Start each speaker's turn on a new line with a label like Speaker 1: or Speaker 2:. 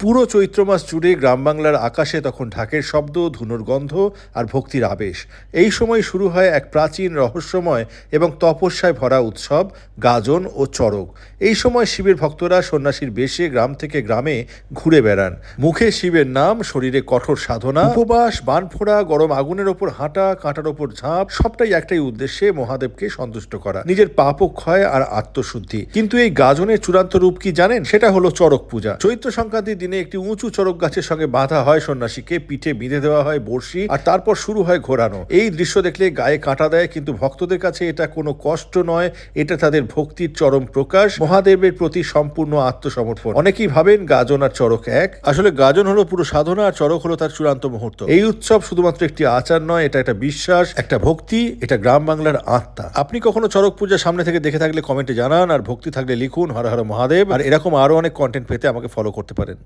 Speaker 1: পুরো চৈত্র মাস জুড়ে গ্রাম বাংলার আকাশে তখন ঢাকের শব্দ, ধুনোর গন্ধ আর ভক্তির আবেশ। এই সময় শুরু হয় এক প্রাচীন, রহস্যময় এবং তপস্যায় ভরা উৎসব, গাজন ও চড়ক। এই সময় শিবের ভক্তরা সন্ন্যাসীর বেশে গ্রাম থেকে গ্রামে ঘুরে বেড়ান। মুখে শিবের নাম, শরীরে কঠোর সাধনা, উপবাস, বানফোড়া, গরম আগুনের ওপর হাঁটা, কাঁটার ওপর ঝাঁপ, সবটাই একটাই উদ্দেশ্যে, মহাদেবকে সন্তুষ্ট করা, নিজের পাপ ক্ষয় আর আত্মশুদ্ধি। কিন্তু এই গাজনের চূড়ান্ত রূপ কি জানেন? সেটা হলো চড়ক পূজা। চৈত্র সংক্রান্তির দিনে একটি উঁচু চড়ক গাছের সঙ্গে বাঁধা হয় সন্ন্যাসীকে, পিঠে বেঁধে দেওয়া হয় বড়শি, আর তারপর শুরু হয় ঘোরানো। এই দৃশ্য দেখলে গায়ে কাঁটা দেয়, কিন্তু ভক্তদের কাছে এটা কোনো কষ্ট নয়, এটা তাদের ভক্তির চরম প্রকাশ, মহাদেবের প্রতি সম্পূর্ণ আত্মসমর্পণ। অনেকেই ভাবেন গাজন আর চড়ক এক। আসলে গাজন হলো পুরো সাধনা, আর চড়ক হলো তার চূড়ান্ত মুহূর্ত। এই উৎসব শুধুমাত্র একটি আচার নয়, এটা একটা বিশ্বাস, একটা ভক্তি, এটা গ্রাম বাংলার আত্মা। আপনি কখনো চড়ক পূজা সামনে থেকে দেখে থাকলে কমেন্টে জানান, আর ভক্তি থাকলে লিখুন হর হর মহাদেব। আর এরকম আরো অনেক কন্টেন্ট পেতে আমাকে ফলো করতে পারেন।